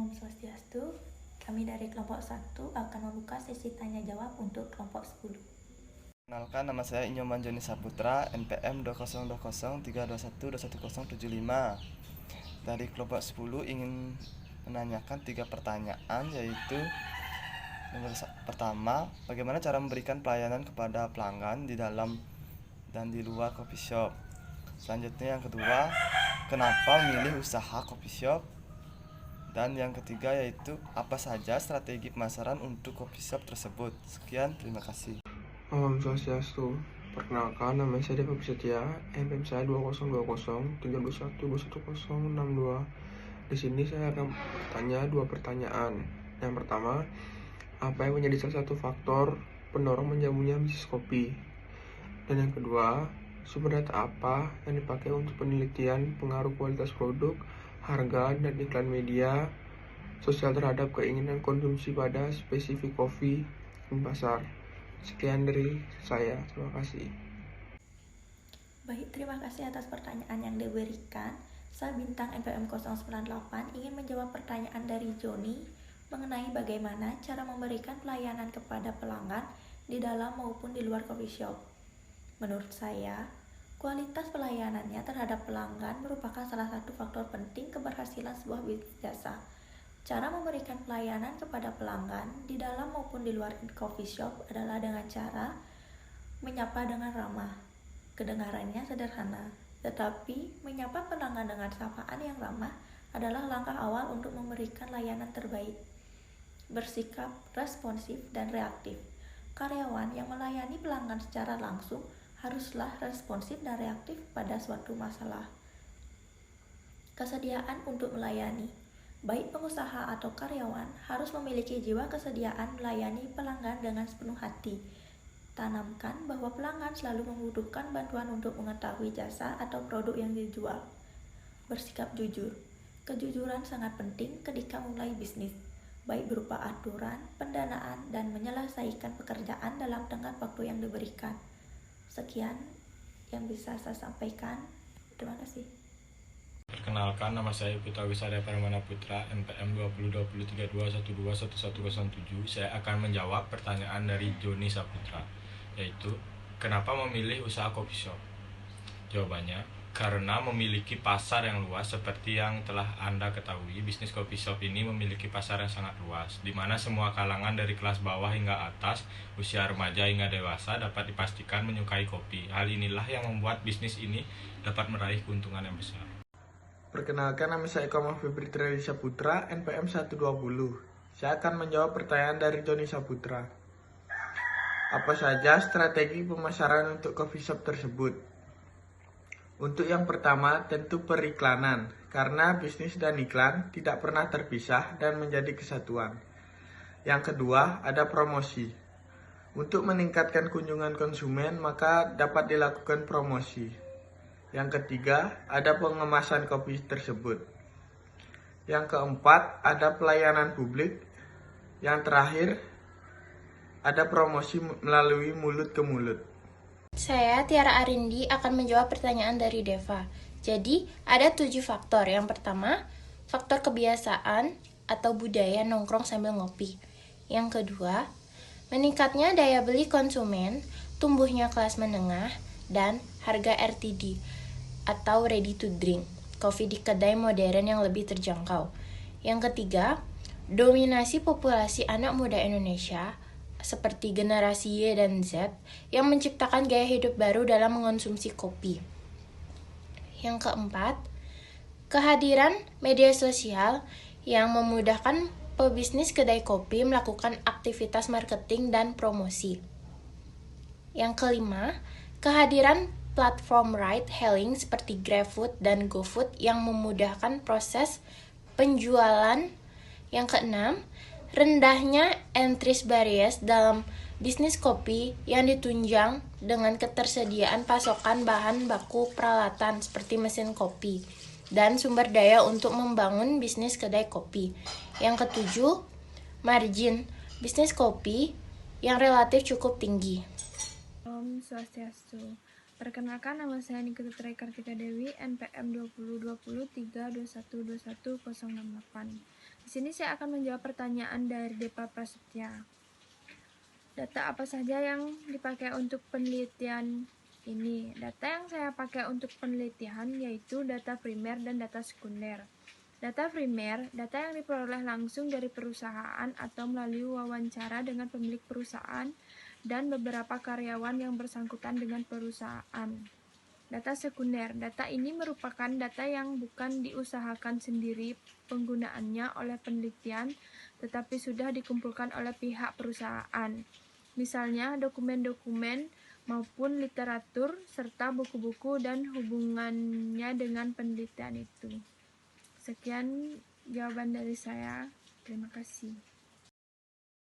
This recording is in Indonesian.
Om Swastiastu, kami dari kelompok 1 akan membuka sesi tanya jawab untuk kelompok 10. Kenalkan, nama saya Inyoman Joni Saputra, NPM 202032121075. Dari kelompok 10 ingin menanyakan 3 pertanyaan, yaitu pertama, bagaimana cara memberikan pelayanan kepada pelanggan di dalam dan di luar coffee shop. Selanjutnya yang kedua, kenapa memilih usaha coffee shop. Dan yang ketiga yaitu apa saja strategi pemasaran untuk coffee shop tersebut. Sekian, terima kasih. Om Swastiastu. Perkenalkan, nama saya Deva Setia, NPM saya 202032121062. Di sini saya akan bertanya 2 pertanyaan. Yang pertama, apa yang menjadi salah satu faktor pendorong menjamunya bisnis kopi? Dan yang kedua, sumber data apa yang dipakai untuk penelitian pengaruh kualitas produk, harga, dan iklan media sosial terhadap keinginan konsumsi pada spesifik kopi di pasar? Sekian dari saya, terima kasih. Baik, terima kasih atas pertanyaan yang diberikan. Saya Bintang NPM 098 ingin menjawab pertanyaan dari Joni mengenai bagaimana cara memberikan pelayanan kepada pelanggan di dalam maupun di luar coffee shop. Menurut saya, kualitas pelayanannya terhadap pelanggan merupakan salah satu faktor penting keberhasilan sebuah bisnis jasa. Cara memberikan pelayanan kepada pelanggan di dalam maupun di luar coffee shop adalah dengan cara menyapa dengan ramah. Kedengarannya sederhana, tetapi menyapa pelanggan dengan sapaan yang ramah adalah langkah awal untuk memberikan layanan terbaik. Bersikap responsif dan reaktif. Karyawan yang melayani pelanggan secara langsung haruslah responsif dan reaktif pada suatu masalah. Kesediaan untuk melayani. Baik pengusaha atau karyawan harus memiliki jiwa kesediaan melayani pelanggan dengan sepenuh hati. Tanamkan bahwa pelanggan selalu membutuhkan bantuan untuk mengetahui jasa atau produk yang dijual. Bersikap jujur. Kejujuran sangat penting ketika mulai bisnis, baik berupa aturan, pendanaan, dan menyelesaikan pekerjaan dalam tenggat waktu yang diberikan. Sekian yang bisa saya sampaikan. Terima kasih. Perkenalkan, nama saya Putra Wisada Paramana Putra, NPM 202032121107. Saya akan menjawab pertanyaan dari Joni Saputra, yaitu kenapa memilih usaha coffee shop? Jawabannya, karena memiliki pasar yang luas. Seperti yang telah Anda ketahui, bisnis coffee shop ini memiliki pasar yang sangat luas, di mana semua kalangan dari kelas bawah hingga atas, usia remaja hingga dewasa dapat dipastikan menyukai kopi. Hal inilah yang membuat bisnis ini dapat meraih keuntungan yang besar. Perkenalkan, nama saya Eko Febri Tri Saputra, NPM 120. Saya akan menjawab pertanyaan dari Joni Saputra. Apa saja strategi pemasaran untuk coffee shop tersebut? Untuk yang pertama, tentu periklanan, karena bisnis dan iklan tidak pernah terpisah dan menjadi kesatuan. Yang kedua, ada promosi. Untuk meningkatkan kunjungan konsumen, maka dapat dilakukan promosi. Yang ketiga, ada pengemasan kopi tersebut. Yang keempat, ada pelayanan publik. Yang terakhir, ada promosi melalui mulut ke mulut. Saya, Tiara Arindi, akan menjawab pertanyaan dari Deva. Jadi, ada 7 faktor. Yang pertama, faktor kebiasaan atau budaya nongkrong sambil ngopi. Yang kedua, meningkatnya daya beli konsumen, tumbuhnya kelas menengah, dan harga RTD atau ready to drink, kopi di kedai modern yang lebih terjangkau. Yang ketiga, dominasi populasi anak muda Indonesia seperti generasi Y dan Z yang menciptakan gaya hidup baru dalam mengonsumsi kopi. Yang keempat, kehadiran media sosial yang memudahkan pebisnis kedai kopi melakukan aktivitas marketing dan promosi. Yang kelima, kehadiran platform ride-hailing seperti GrabFood dan GoFood yang memudahkan proses penjualan. Yang keenam, rendahnya entry barriers dalam bisnis kopi yang ditunjang dengan ketersediaan pasokan bahan baku peralatan seperti mesin kopi dan sumber daya untuk membangun bisnis kedai kopi. Yang ketujuh, margin bisnis kopi yang relatif cukup tinggi. Om Swastiastu. Perkenalkan, nama saya Nikita Kartika Dewi, NPM 20202321212068. Di sini saya akan menjawab pertanyaan dari Depa Prasetya. Data apa saja yang dipakai untuk penelitian ini? Data yang saya pakai untuk penelitian yaitu data primer dan data sekunder. Data primer, data yang diperoleh langsung dari perusahaan atau melalui wawancara dengan pemilik perusahaan dan beberapa karyawan yang bersangkutan dengan perusahaan. Data sekunder, data ini merupakan data yang bukan diusahakan sendiri penggunaannya oleh penelitian, tetapi sudah dikumpulkan oleh pihak perusahaan. Misalnya dokumen-dokumen maupun literatur, serta buku-buku dan hubungannya dengan penelitian itu. Sekian jawaban dari saya. Terima kasih.